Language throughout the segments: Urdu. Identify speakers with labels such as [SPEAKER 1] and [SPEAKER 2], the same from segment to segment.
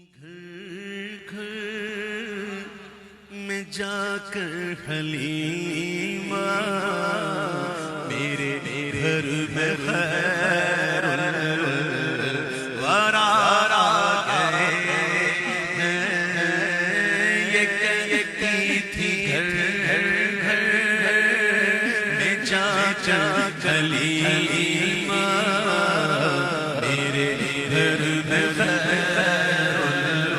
[SPEAKER 1] گھر گھر میں جا کر حلیمہ میرے گھر میں خیر الورا گئے ہیں، یہ کہتی تھی گھر گھر میں جا کر حلیمہ میرے گھر میں خیر الورا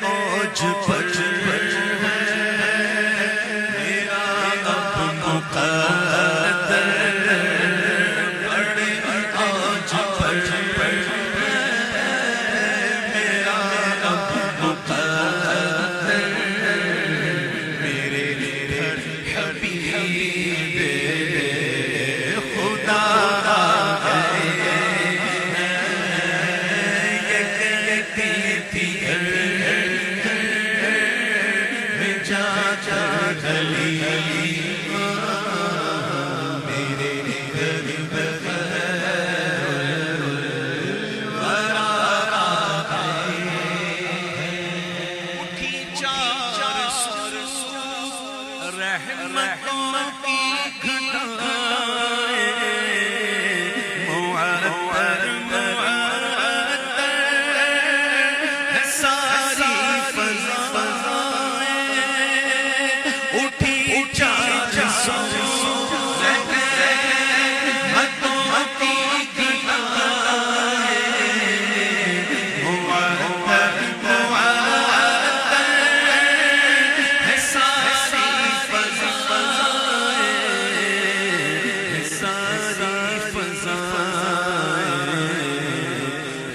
[SPEAKER 1] اوج پر میرا اب مقدر، بڑے اوج پر میرا اب مقدر، میرے گھر حبیب خدا آئے ہیں، یہ کہتی تھی حلیمہ میرے گھر میں خیر الورا اٹھی چار سو رحمتوں کی گھٹائیں، معطر معطر ساری فضائیں، اٹھی چار سو رحمتوں کی گھٹائیں، معطر معطر ساری فضائیں، ساری فضائیں،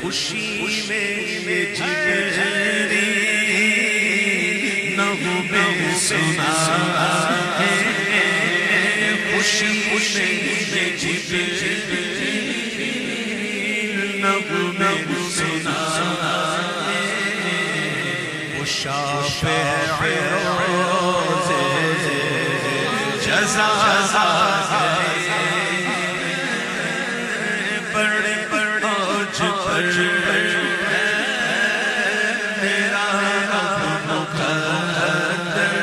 [SPEAKER 1] خوشی میں جبریل نغمے سنا ہے، خوشی میں جبریل نغمے سنا ہے، وہ شافع روز جزا ہے، بڑے بڑے اوج پر میرا اب مقدر،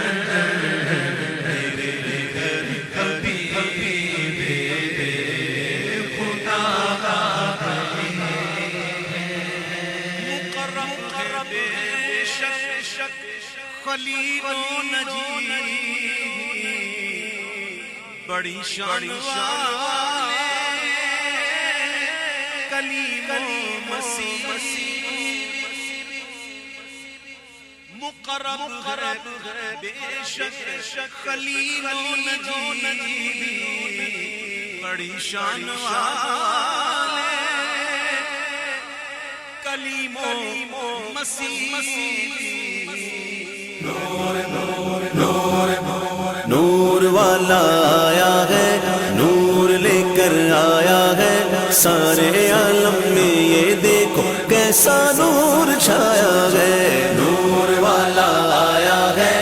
[SPEAKER 1] میرے گھر حبیب خدا آئے ہیں، مقرب بے شک خلیل و نجی، بڑی شان والے کلیم و مسیح، مقرب بے شک خلیل و نجی، بڑی شان والے کلیم و مسیح،
[SPEAKER 2] نور والا آیا ہے، نور لے کر آیا ہے، سارے عالم میں یہ دیکھو کیسا نور چھایا ہے، نور والا آیا ہے،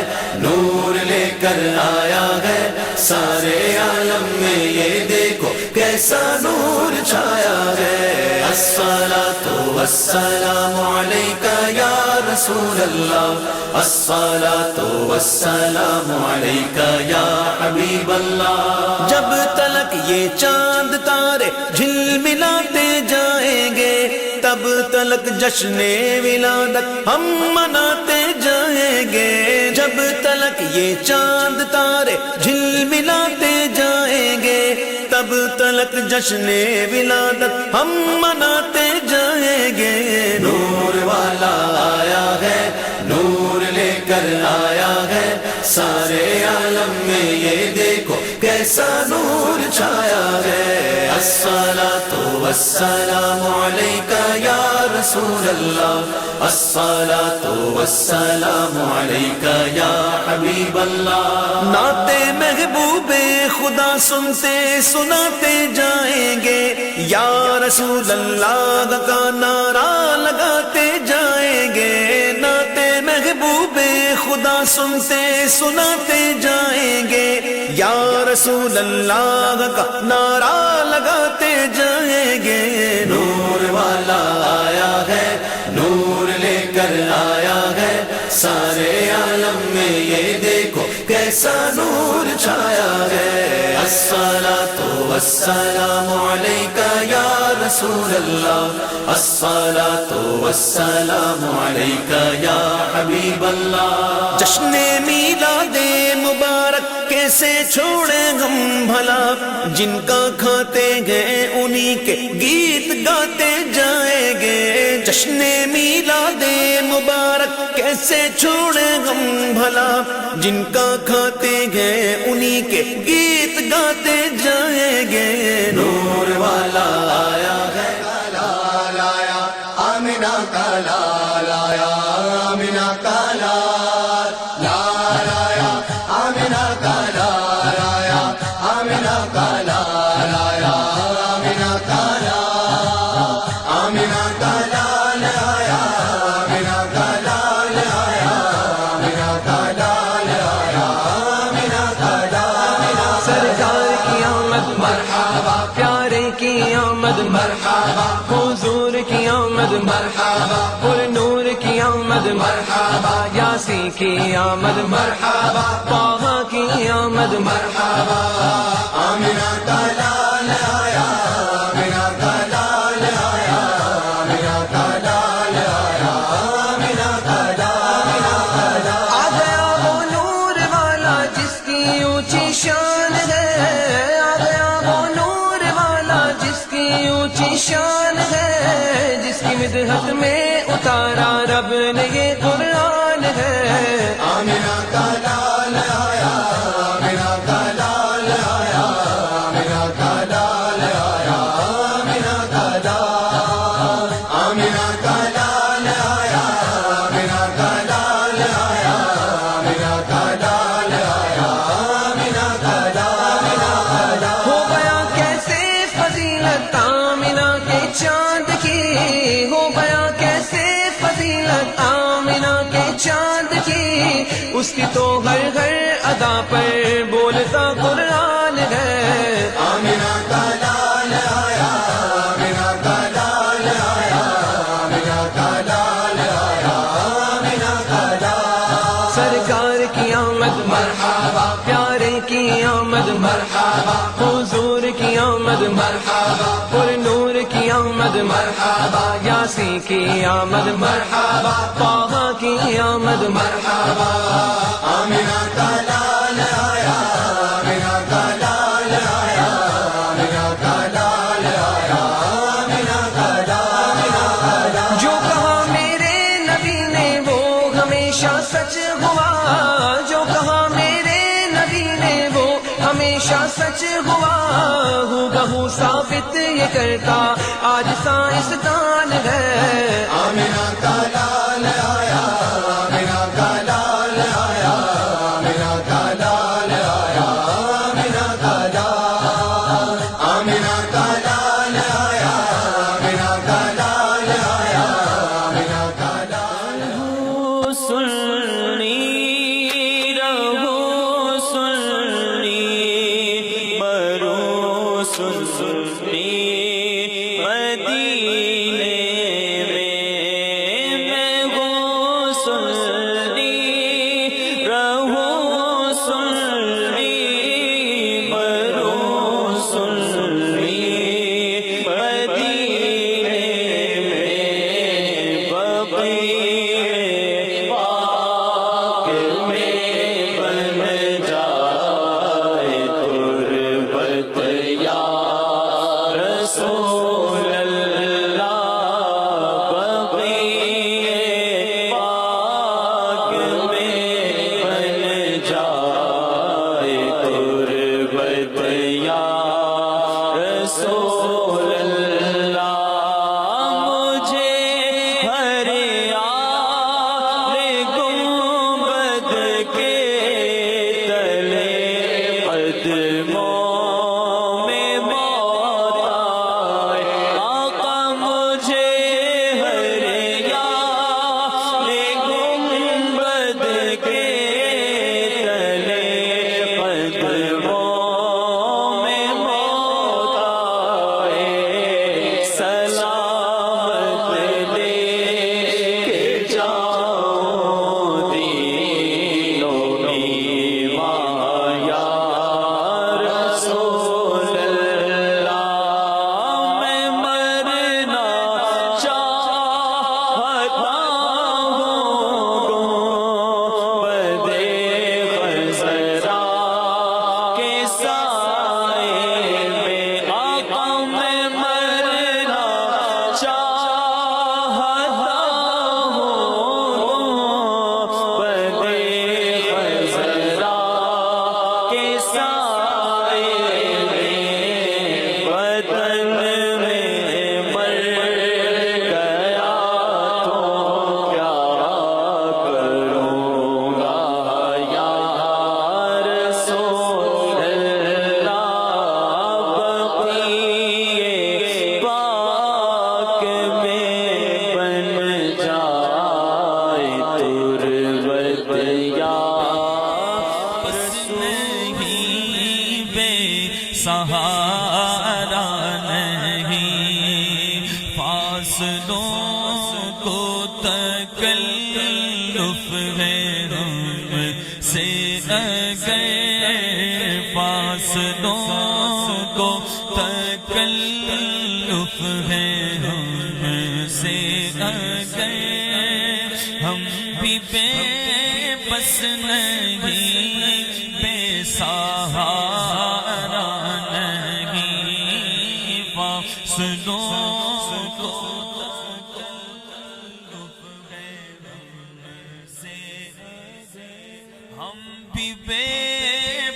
[SPEAKER 2] نور لے کر آیا ہے، سارے عالم میں یہ دیکھو کیسا نور چھایا ہے، الصلاۃ والسلام علیک یا رسول اللہ، الصلاۃ والسلام علیک یا حبیب اللہ، جب تلک یہ چاند تارے جھلملاتے جائیں گے تب تلک جشن ولادت ہم مناتے جائیں گے، جب تلک یہ چاند تارے جھلملاتے جائیں گے تب تلک جشن ولادت ہم مناتے جائیں گے، نور والا آیا ہے، نور لے کر آیا ہے، سارے عالم میں یہ دیکھو کیسا نور چھایا ہے، الصلاۃ والسلام علیک یا رسول اللہ، الصلاۃ والسلام علیک یا حبیب اللہ، نعت محبوب خدا سنتے سناتے جائیں گے، یا رسول اللہ کا نعرہ لگاتے جائیں گے، نعت محبوب خدا سنتے سناتے جائیں گے، یا رسول اللہ کا نعرہ لگا کیسا نور چھایا ہے الصلاۃ والسلام علیکہ یا رسول اللہ الصلاۃ والسلام علیکہ یا حبیب اللہ جشن میلاد مبارک کیسے چھوڑے ہم بھلا جن کا کھاتے گئے انہی کے گیت گاتے جائیں گے جشن میلاد مبارک کیسے چھوڑے ہم بھلا جن کا کھاتے گئے انہی کے گیت گاتے جائیں گے نور والا آیا ہے
[SPEAKER 3] لال آیا آمنہ کا لال آیا آمنہ کا لال لال آیا آمنہ کا لال آیا آمنہ کا لال آیا آمنہ کا لال آمنہ کا لال آیا آمنہ کا لال آیا آمنہ کا لال آیا آمنہ کا لال
[SPEAKER 4] سرکار کی آمد مرحبا پیارے کی آمد مرحبا حضور کی آمد مرحبا پر نور کی آمد مرحبا یاسی کی آمد مرحبا طٰہٰ کی آمد مرحبا
[SPEAKER 3] آمنہ کا لال آیا آمنہ کا لال آیا آمنہ کا لال آیا آمنہ کا لال آیا
[SPEAKER 4] آ گیا وہ نور والا جس کی اونچی شان ہے آ گیا وہ نور والا جس کی اونچی شان ہے جس کی مدحت میں اتارا رب نے یہ قرآن ہے
[SPEAKER 3] آمنہ کا لال آیا آمنہ کا لال آیا آمنہ کا لال آیا آمنہ کا لال آمنہ کا لال آیا آمنہ کا لال آیا آمنہ کا لال آیا آمنہ کا لال
[SPEAKER 4] ہو گیا کیسے فضیلت آمنہ کے چاند کی ہو گیا کیسے فضیلت آمنہ کے چاند کی اس کی تو ہر ہر ادا پر بولتا قرآن ہے
[SPEAKER 3] آمنہ کا لال آیا آمنہ کا لال آیا آمنہ کا لال آیا آمنہ کا لال
[SPEAKER 4] سرکار کی آمد مرحبا پیارے کی آمد مرحبا حضور کی آمد مرحبا پر نور کی آمد مرحبا یاسی کی آمد مرحبا طٰہٰ کی آمد مرحبا
[SPEAKER 3] آمنہ کا لال آیا آمنہ کا لال آیا آمنہ کا لال آیا آمنہ کا لال
[SPEAKER 4] جو کہا میرے نبی نے وہ ہمیشہ سچ ہوا جو کہا میرے نبی نے وہ ہمیشہ سچ ہوا ہو بہو ثابت یہ کرتا آج سائنسدان ہے
[SPEAKER 3] آمنہ کا لال آیا آمنہ کا لال آیا آمنہ کا لال آیا آمنہ کا لال آمنہ کا لال آیا آمنہ کا لال آیا آمنہ کا لال
[SPEAKER 2] سننی رہو سننی مرو سننی مدینے میں ہو سننی رہو سننی مرو سننی مدینے میں بقیع پاک میں بن جائے تربت یا رسول اللہ بقیع پاک میں بن جائے تربت یا رسول اللہ مجھے ہر آل گنبد کے تلے قدموں میں موت آئے آقا مجھے ہر آل گنبد کے تلے قدموں میں موت آئے تکلف ہے ہم سے اگر ہم بھی بے بس نہیں بے سہارا نہیں فاصلوں کو ہم بھی بے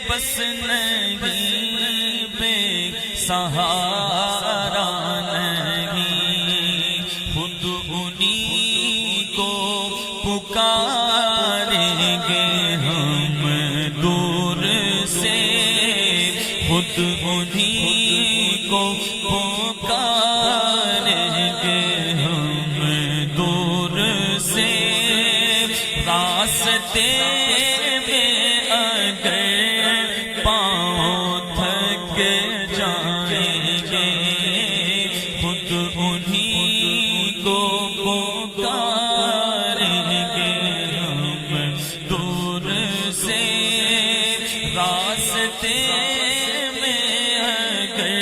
[SPEAKER 2] بس نہیں بے سہارا نہیں خود انہی کو پکاریں گے ہم دور سے خود انہی کو پکاریں گے ہم دور سے راستے میں اگر پاؤں تھک جائیں گے خود انہی کو پکاریں گے ہم دور سے راستے میں اگر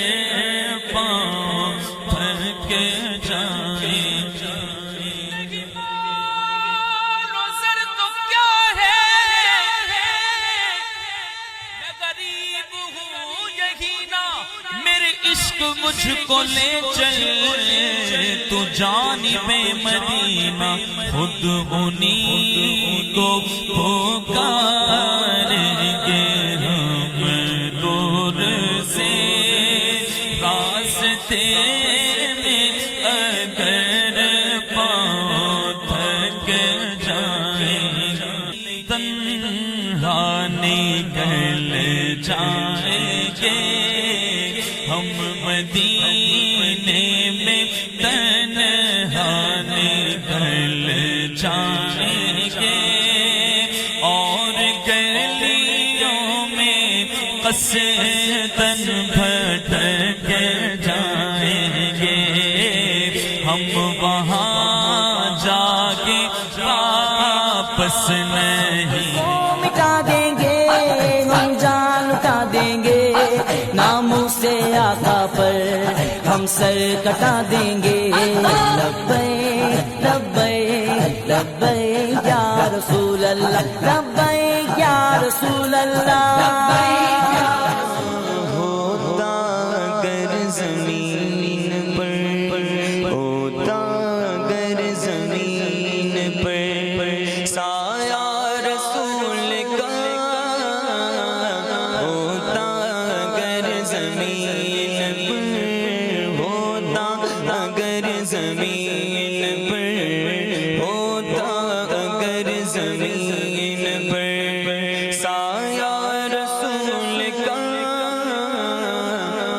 [SPEAKER 2] پاؤں تھک جائیں عشق مجھ کو لے چل تو جانب مدینہ خود انہی کو پکاریں گے ہم دور سے راستے میں اگر پاؤں تھک جائیں تنہا نکل جائیں گے ہم مدینے میں تنہا نکل جائیں گے اور گلیوں میں قصداً بھٹک جائیں گے ہم وہاں جا کے واپس نہیں
[SPEAKER 5] مٹا دیں گے ہم جان لٹا دیں گے ناموں سے آقا پر ہم سر کٹا دیں گے لبیک لبیک لبیک یا رسول اللہ لبیک یا رسول اللہ
[SPEAKER 2] ہوتا گر زمین پر ہوتا گر زمین پر سایہ رسول کا ہوتا گر زمین پر ہوتا اگر زمین پر ہوتا اگر زمین پر سایہ رسول کا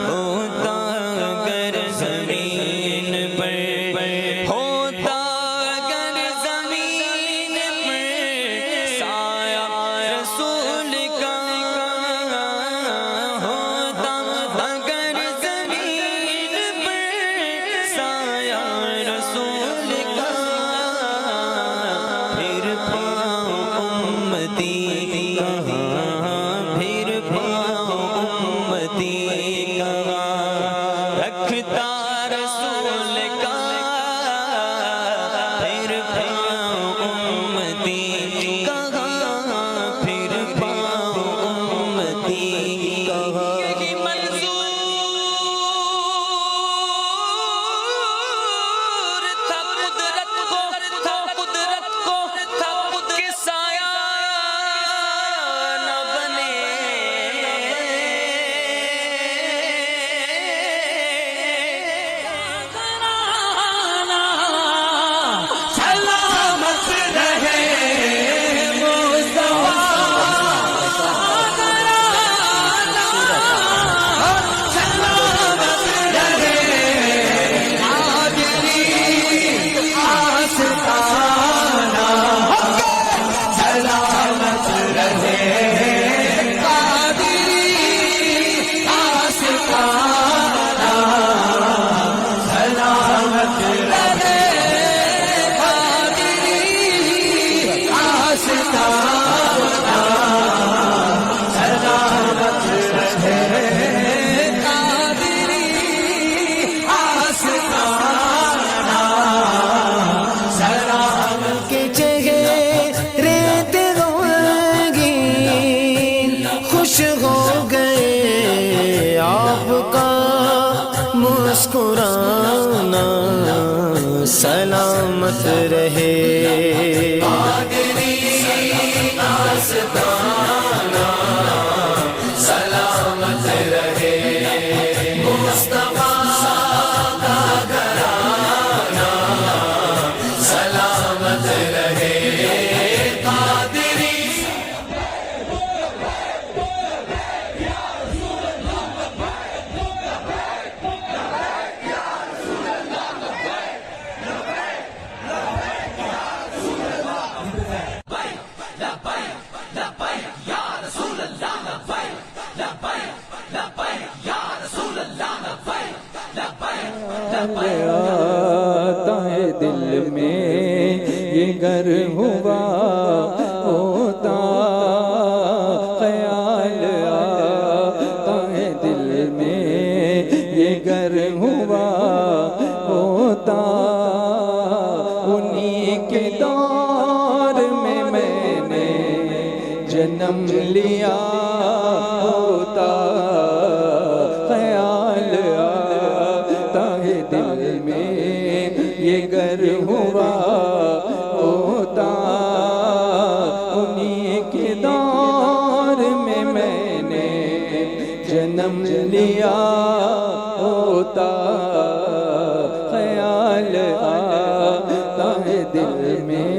[SPEAKER 2] ہوتا اگر زمین پر ہوتا اگر زمین پر سایہ رسول کا ہوتا اگر زمین پر سایہ رسول کا پھر پاؤں امتی کہاں پھر پاؤں امتی کہاں رکھتا مسکرانا سلامت رہے
[SPEAKER 3] سلامت رہے مصطفیٰ کا گھرانہ سلامت رہے قادری
[SPEAKER 4] آتا ہے دل میں یہ گر ہوا ہوتا خیال آتا ہے دل میں یہ گر ہوا ہوتا انہی کے دور میں نے جنم لیا ہوتا خیال آتا ہے دل میں یہ گر ہوا ہوتا انہی کے دور میں نے جنم لیا ہوتا خیال آتا ہے دل میں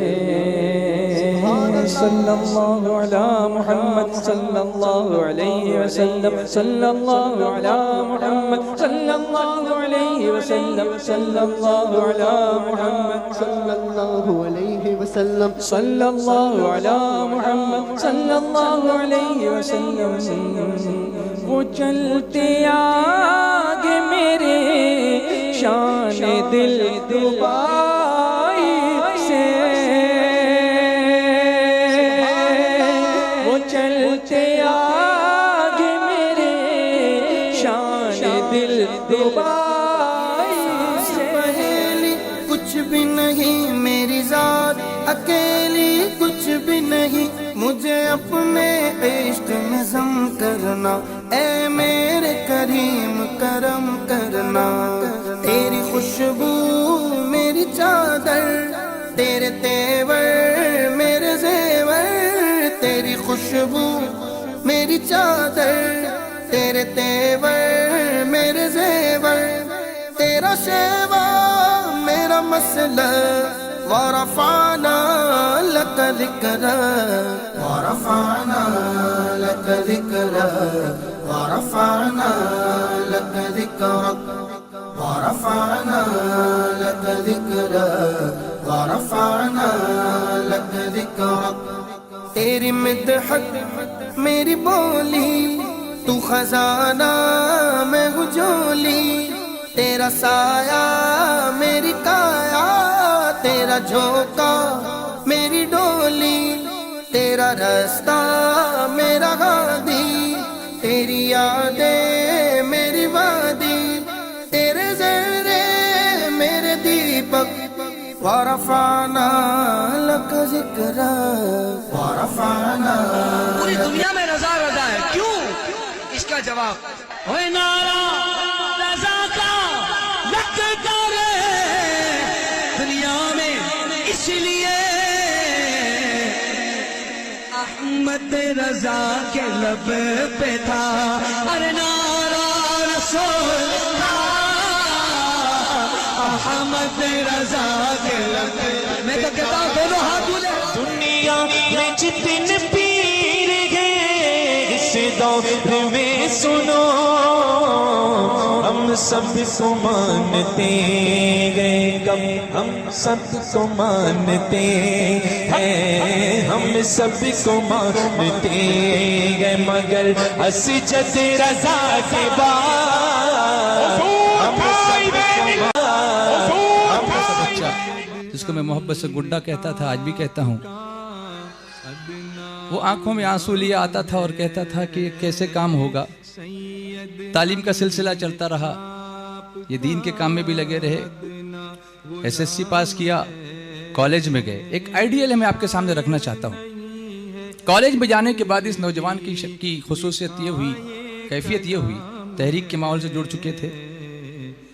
[SPEAKER 4] صلی اللہ علی محمد صلی اللہ علیہ وسلم صلی اللہ علی محمد صلی اللہ علیہ وسلم صلی اللہ علی محمد صلی اللہ علیہ وسلم صلی اللہ علی محمد صلی اللہ علیہ وسلم وہ چلتے آگے میرے شان دل دبائی سے چلتے آگے میرے شان دل دبائی سے
[SPEAKER 6] پہلی کچھ بھی نہیں میری ذات اکیلی کچھ بھی نہیں مجھے اپنے عشق میں ضم کرنا اے میرے کریم کرم کرنا تیری خوشبو میری چادر تیرے تیور میرے زیور تیری خوشبو میری چادر تیرے تیور میرے زیور تیرا شیوا میرا مسئلہ ورفعنا لك ذکرا ورفعنا لك ذکرا ورفعنا لك ذکرا ورفعنا لك ذکرا ورفعنا لك ذکرا تیری مدحت میری بولی تو خزانہ میں ہوں جولی تیرا سایہ میری کایا تیرا جھونکا میری ڈولی تیرا رستہ میرا غادی تیری یادیں میری وادی تیرے زہرے میرے دیپک ورفعنا لك ذکرا ورفعنا
[SPEAKER 7] پوری دنیا میں رضا رضا ہے کیوں اس کا جواب ہوئے نعرہ رضا کا لگتا رہے دنیا میں اس لیے احمد رضا کے لب پہ تھا ارے نعرہ رسول احمد رضا کے لب میں تو کہتا ہوں دونوں ہاتھ دھولے
[SPEAKER 2] دنیا میں جتنے پیر گئے اس دور میں سنو ہم سب کو مانتے گئے کم ہم سب کو مانتے ہیں ہم سب کو مانتے گئے مگر اسجد رضا کے بعد ہم سب
[SPEAKER 8] جس کو میں محبت سے گڈا کہتا تھا آج بھی کہتا ہوں وہ آنکھوں میں آنسو لیا آتا تھا اور کہتا تھا کہ کیسے کام ہوگا تعلیم کا سلسلہ چلتا رہا یہ دین کے کام میں بھی لگے رہے ایس ایس سی پاس کیا کالج میں گئے ایک آئیڈیل ہے میں آپ کے سامنے رکھنا چاہتا ہوں کالج میں جانے کے بعد اس نوجوان کی خصوصیت یہ ہوئی کیفیت یہ ہوئی تحریک کے ماحول سے جڑ چکے تھے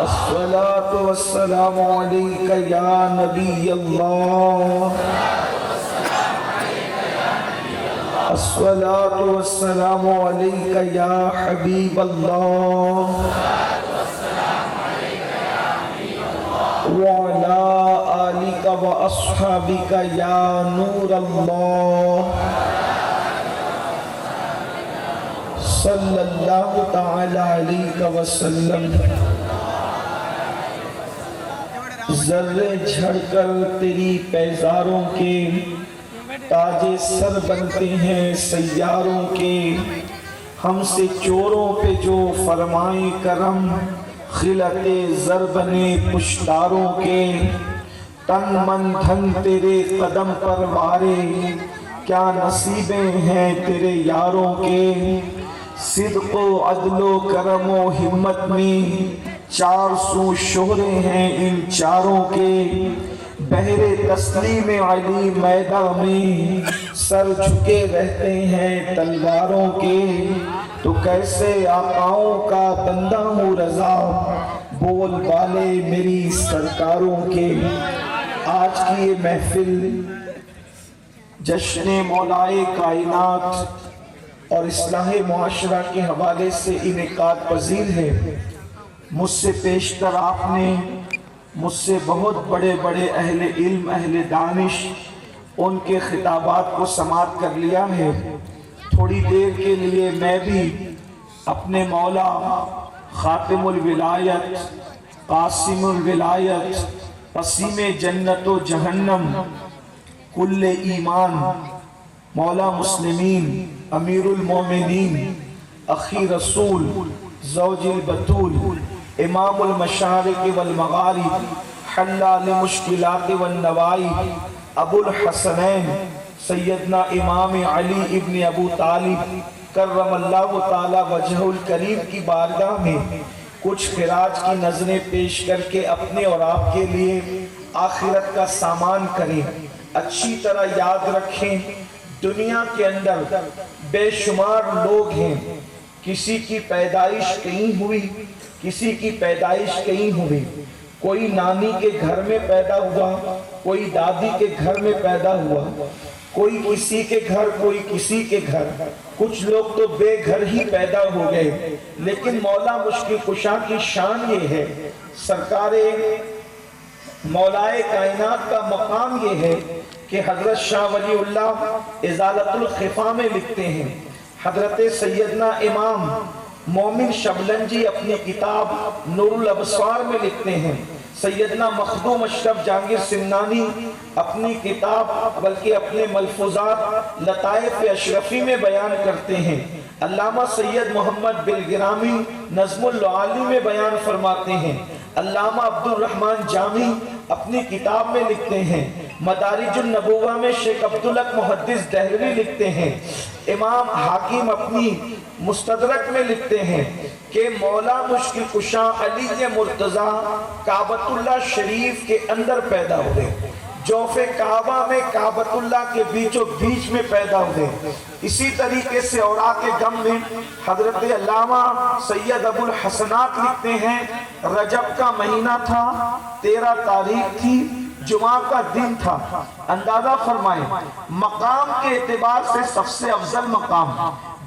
[SPEAKER 9] الصلاة والسلام عليك يا نبي الله الصلاة والسلام عليك يا حبيب الله وعلى آلك وأصحابك يا نور الله صلی اللہ تعالی علیہ وسلم. ذرے جھڑ کر تیری پیزاروں کے تاج سر بنتے ہیں سیاروں کے. ہم سے چوروں پہ جو فرمائے کرم خلعت زر بنے پشتاروں کے. تن من دھن تیرے قدم پر وارے کیا نصیبیں ہیں تیرے یاروں کے. صدق و عدل و کرم و ہمت میں چار سو شہرے ہیں ان چاروں کے. بحر تسلیم علی میدان میں سر جھکے رہتے ہیں تلواروں کے. تو کیسے آقاؤں کا بندہ ہوں رضا بول والے میری سرکاروں کے. آج کی یہ محفل جشن مولائے کائنات اور اصلاح معاشرہ کے حوالے سے انعقاد پذیر ہے. مجھ سے پیشتر آپ نے مجھ سے بہت بڑے بڑے اہل علم اہل دانش ان کے خطابات کو سماعت کر لیا ہے. تھوڑی دیر کے لیے میں بھی اپنے مولا خاتم الولایت قاسم الولایت قسیم جنت و جہنم کل ایمان مولا مسلمین امیر المومنین اخی رسول زوج البتول امام المشارق والمغارب حلال مشکلات والنوائب ابو الحسنین سیدنا امام علی ابن ابو طالب کرم اللہ تعالی وجہ الکریم کی بارگاہ میں کچھ خراج کی نظریں پیش کر کے اپنے اور آپ کے لیے آخرت کا سامان کریں. اچھی طرح یاد رکھیں دنیا کے اندر بے شمار لوگ ہیں. کسی کی پیدائش کہیں ہوئی کسی کی پیدائش کہیں ہوئی. کوئی نانی کے گھر میں پیدا ہوا کوئی دادی کے گھر میں پیدا ہوا. کوئی کسی کے گھر کوئی کسی کے گھر. کچھ لوگ تو بے گھر ہی پیدا ہو گئے. لیکن مولا مشکل کشا کی شان یہ ہے سرکار مولائے کائنات کا مقام یہ ہے کہ حضرت شاہ ولی اللہ ازالت الخفا میں لکھتے ہیں. حضرت سیدنا امام مومن شبلنجی اپنی کتاب نور الابصار میں لکھتے ہیں. سیدنا مخدوم اشرف جہانگیر سمنانی اپنی کتاب بلکہ اپنے ملفوظات لطائف اشرفی میں بیان کرتے ہیں. علامہ سید محمد بالگرامی نظم العالی میں بیان فرماتے ہیں. علامہ عبد الرحمن جامی اپنی کتاب میں لکھتے ہیں. مدارج النبوہ میں شیخ عبدالحق محدث دہلوی لکھتے ہیں. امام حاکم اپنی مستدرک میں لکھتے ہیں کہ مولا مشکل کشا علی مرتضیٰ کعبۃ اللہ شریف کے اندر پیدا ہوئے. جوف کعبہ میں کعبۃ اللہ کے بیچوں بیچ میں پیدا ہوئے. اسی طریقے سے اوراق غم میں حضرت علامہ سید ابو الحسنات لکھتے ہیں رجب کا مہینہ تھا 13 تاریخ تھی جمعہ کا دن تھا. اندازہ فرمائیں مقام کے اعتبار سے سب سے افضل مقام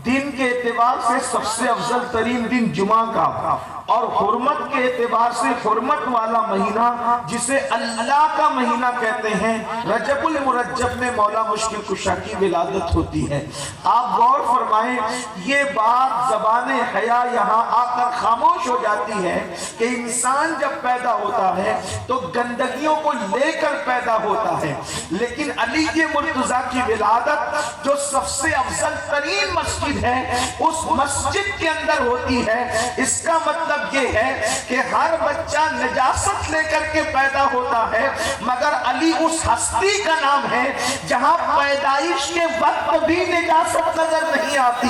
[SPEAKER 9] دن کے اعتبار سے سب سے افضل ترین دن جمعہ کا اور حرمت کے اعتبار سے حرمت والا مہینہ جسے اللہ کا مہینہ کہتے ہیں رجب المرجب میں مولا مشکل کشا کی ولادت ہوتی ہے. آپ غور فرمائیں یہ بات زبان حیا یہاں آ کر خاموش ہو جاتی ہے کہ انسان جب پیدا ہوتا ہے تو گندگیوں کو لے کر پیدا ہوتا ہے. لیکن علی مرتضیٰ کی ولادت جو سب سے افضل ترین مسجد ہے اس مسجد کے اندر ہوتی ہے. اس کا مطلب یہ ہے کہ ہر بچہ نجاست لے کر کے پیدا ہوتا ہے مگر علی اس ہستی کا نام ہے جہاں پیدائش کے وقت بھی نجاست نظر نہیں آتی.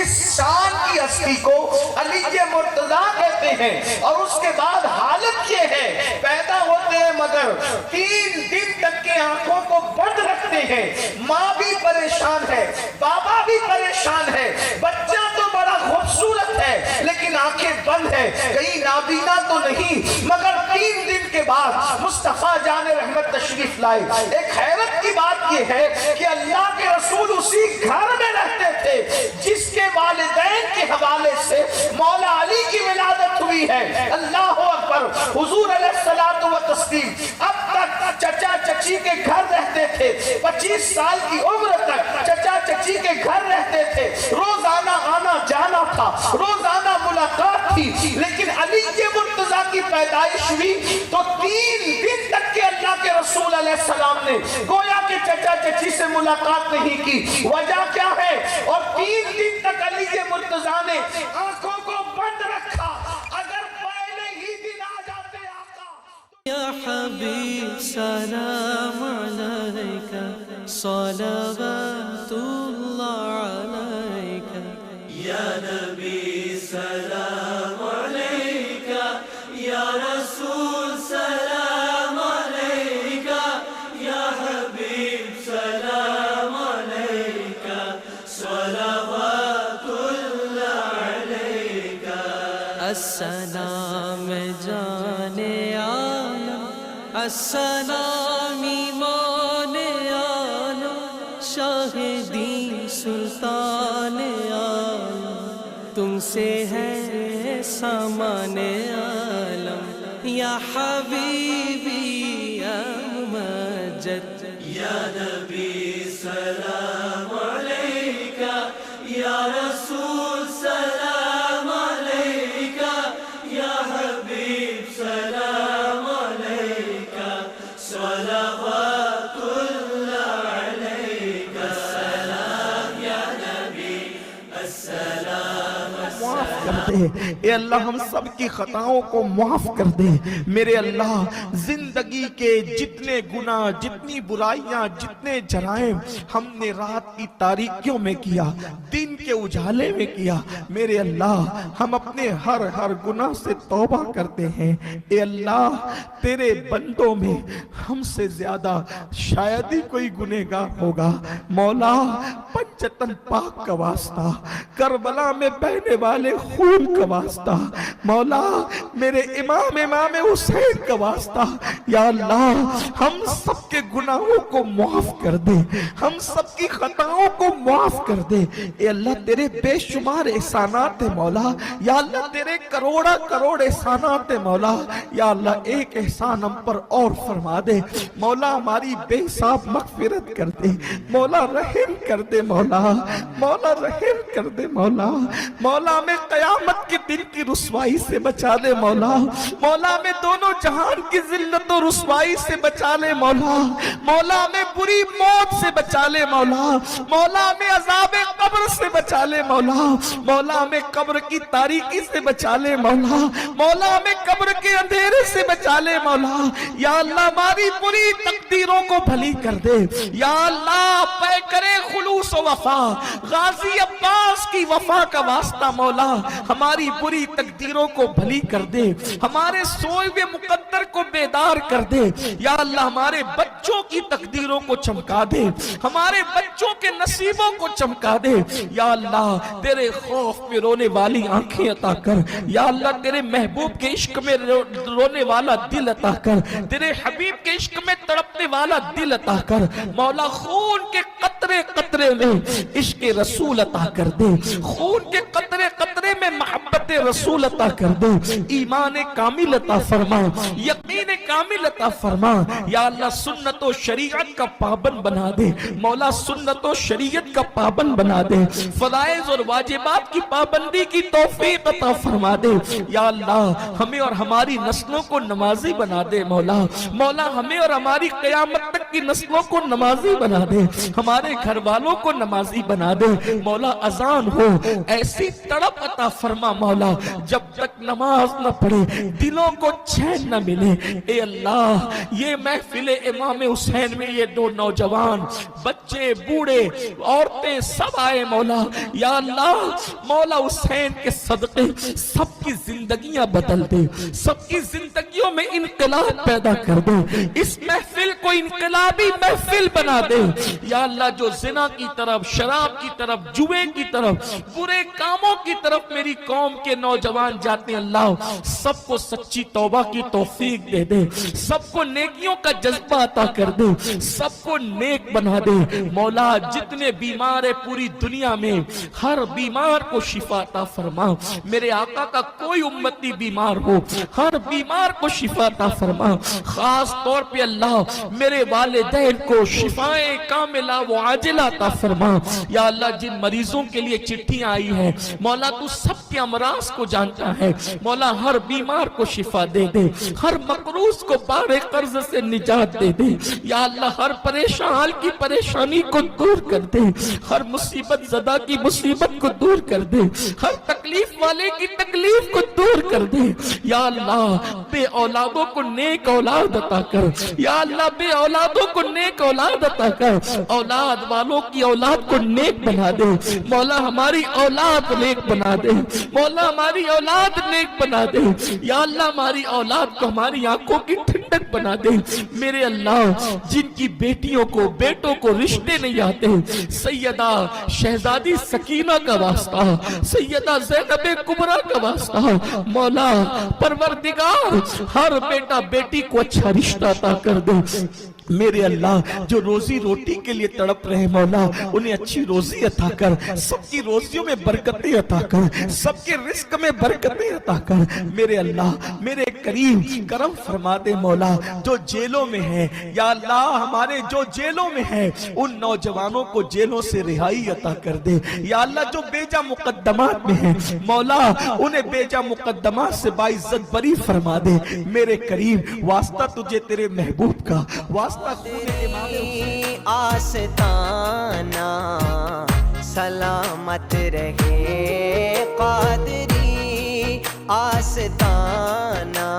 [SPEAKER 9] اس شان کی ہستی کو علی مرتضیٰ کہتے ہیں. اور اس کے بعد حالت یہ ہے پیدا ہوتے ہیں مگر 3 دن تک کے آنکھوں کو بند رکھتے ہیں. ماں بھی پریشان ہے بابا بھی پریشان ہے. بچہ تو بڑا خوبصورت ہے لیکن آنکھیں بند ہے، کہیں نابینا تو نہیں، مگر 3 دن کے بعد مصطفیٰ جان رحمت تشریف لائے۔ ایک حیرت کی بات یہ ہے کہ اللہ کے رسول اسی گھر میں رہتے تھے جس کے والدین کے حوالے سے مولا علی کی ولادت ہوئی ہے۔ اللہ اکبر، حضور علیہ الصلوۃ والتسلیم اب تک چچا چچی کے گھر رہتے تھے، 25 سال کی عمر تک چچا چچی کے گھر رہتے تھے، روزانہ آنا جانا تھا، روزانہ ملاقات تھی، لیکن علی کے مرتضیٰ کی پیدائش ہوئی تو 3 دن تک کے اللہ کے رسول علیہ السلام نے گویا کہ چچا چچی سے ملاقات نہیں کی۔ وجہ کیا ہے؟ اور 3 دن تک علی کے مرتضیٰ نے آنکھوں کو بند رکھا، اگر پہلے ہی دن آ جاتے آقا۔
[SPEAKER 4] یا حبیب سلام علیکہ، صلوات اللہ علیکہ،
[SPEAKER 3] یا نبی سلام علیکہ، یا رسول سلام علیکہ، یا حبیب سلام علیکہ، صلوات اللہ علیکہ۔
[SPEAKER 4] السلام جان عالم، السلام ایمان عالم، شاہ دین سلطان عالم، تم سے ہے سامان عالم، یا حبیبی یا ممجد،
[SPEAKER 3] یا نبی سلام علیکہ، یا رسول سلام علیکہ، یا حبیب سلام علیکہ، صلوات اللہ علیکہ، السلام یا نبی، السلام
[SPEAKER 9] معاف کر دے اے اللہ، ہم سب کی خطاؤں کو معاف کر دے میرے اللہ۔ زندگی کے جتنے گناہ، جتنی برائیاں، جتنے جرائم ہم نے رات کی تاریکیوں میں کیا، دن کے اجالے میں کیا، میرے اللہ ہم اپنے ہر گناہ سے توبہ کرتے ہیں۔ اے اللہ تیرے بندوں میں ہم سے زیادہ شاید ہی کوئی گنہگار ہوگا، مولا پنجتن پاک کا واسطہ، کربلا میں بہنے والے خون کا واسطہ، مولا میرے امام حسین کا واسطہ، یا اللہ ہم سب کے گناہوں کو معاف کر دے، ہم سب کی خطاؤں کو معاف کر دے۔ اے اللہ تیرے بے شمار احسانات ہیں مولا، یا اللہ تیرے کروڑا کروڑ احسانات ہیں مولا، یا اللہ ایک احسان ہم پر اور فرما دے مولا، ہماری بے حساب مغفرت کر دے مولا، رحم کر دے مولا، مولا رحم کر دے مولا، مولا میں قیامت کے دن کی رسوائی سے بچا لے مولا، مولا میں دونوں جہان کی ذلت و رسوائی سے بچا لے مولا، مولا میں بری موت سے بچا لے مولا، مولا میں عذاب قبر سے بچا لے مولا، مولا میں قبر کی تاریکی سے بچا لے مولا، مولا میں قبر کے اندھیرے سے بچا لے مولا، یا اللہ ہماری بری تقدیروں کو بھلی کر دے، یا اللہ پیکرے خلوص و وفا غازی عباس کی وفا کا واسطہ مولا، ہماری بری تقدیروں کو بھلی کر دے، ہمارے سوئے ہوئے مقدر کو بیدار کر دے، یا اللہ ہمارے بچوں کی تقدیروں کو چمکا دے، ہمارے بچوں کے نصیبوں کو چمکا دے، یا اللہ تیرے خوف میں رونے والی آنکھیں عطا کر، یا اللہ تیرے محبوب کے عشق میں رونے والا دل عطا کر، تیرے حبیب کے عشق میں تڑپنے والا دل عطا کر، مولا خون کے قطرے قطرے میں عشق رسول عطا کر دے، خون کے قطرے قطرے میں محبت رسول عطا کر دے، ایمان کامل عطا فرما، یقین کامل عطا فرما، یا اللہ سنت و شریعت کا پابند بنا دے مولا، سنت و شریعت کا پابند بنا دے، فرائض اور واجبات کی پابندی کی توفیق عطا فرما دے، یا اللہ ہمیں اور ہماری نسلوں کو نمازی بنا دے مولا، مولا ہمیں اور ہماری قیامت تک کی نسلوں کو نمازی بنا دے، ہمارے گھر والوں کو نمازی بنا دے مولا، اذان ہو ایسی تڑپ عطا فرما مولا، جب تک نماز نہ پڑھے دلوں کو چین نہ ملے، اے اللہ یہ محفل امام حسین میں یہ 2 نوجوان بچے بوڑھے عورتیں سب آئے مولا، یا اللہ مولا حسین کے صدقے سب کی زندگیاں بدل دے، سب کی زندگیاں
[SPEAKER 10] زندگیوں میں انقلاب پیدا کر دے، اس محفل کو انقلابی محفل بنا دے یا اللہ۔ جو زنا کی طرف، شراب کی طرف، جوے کی طرف، برے کاموں کی طرف میری قوم کے نوجوان جاتے ہیں اللہ، سب کو سچی توبہ کی توفیق دے دے، سب کو نیکیوں کا جذبہ عطا کر دے، سب کو نیک بنا دے مولا۔ جتنے بیمار ہیں پوری دنیا میں ہر بیمار کو شفا عطا فرما، میرے آقا کا کوئی امتی بیمار ہو ہر بیمار کو شفا عطا فرما، خاص طور پہ اللہ میرے والدین کو شفائیں کاملہ و عاجلہ عطا فرما یا اللہ۔ جن مریضوں کے لیے چٹھیاں آئی ہیں مولا تو سب کے امراض کو جانتا ہے مولا، ہر بیمار کو شفا دے دے، ہر مقروض کو بار قرض سے نجات دے دے یا اللہ۔ ہر پریشان حال کی پریشانی کو دور کر دے، ہر مصیبت زدہ کی مصیبت کو دور کر دے، ہر تکلیف والے کی تکلیف کو دور کر دے یا اللہ۔ بے اولادوں کو نیک اولاد عطا کر یا اللہ، بے اولادوں کو نیک اولاد عطا کر، اولاد والوں کی اولاد کو نیک بنا دے مولا۔ ہماری اولاد نیک بنا دے مولا، ہماری اولاد نیک بنا دے یا اللہ۔ ہماری اولاد کو ہماری آنکھوں کی ٹھنڈک بنا دے میرے اللہ۔ جن کی بیٹیوں کو بیٹوں کو رشتے نہیں آتے، سیدہ شہزادی سکینہ کا واسطہ، سیدہ زینب کبریٰ کا واسطہ مولا پروردگار، ہر بیٹا بیٹی کو اچھا رشتہ عطا کر دے میرے اللہ۔ جو روزی روٹی کے لیے تڑپ رہے مولا انہیں اچھی روزی عطا کر، سب کی روزیوں میں برکتیں عطا کر، سب کے رزق میں برکتیں عطا کر میرے اللہ۔ میرے کریم کرم فرما دے مولا۔ جو جیلوں میں ہیں یا اللہ، ہمارے جو جیلوں میں ہیں ان نوجوانوں کو جیلوں سے رہائی عطا کر دے یا اللہ۔ جو بیجا مقدمات میں ہیں مولا انہیں بیجا مقدمات سے باعزت بری فرما دے میرے کریم۔ واسطہ تجھے تیرے محبوب کا، واسطہ
[SPEAKER 11] آستانہ سلامت رہے قادری، آستانہ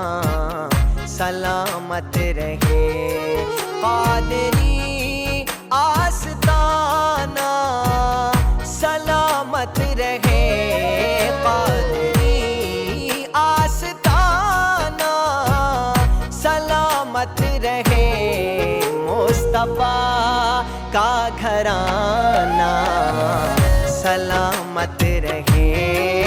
[SPEAKER 11] سلامت رہے قادری، آستانہ سلامت رہے قادری، آستانہ سلامت رہے مصطفیٰ کا گھرانہ، سلامت رہے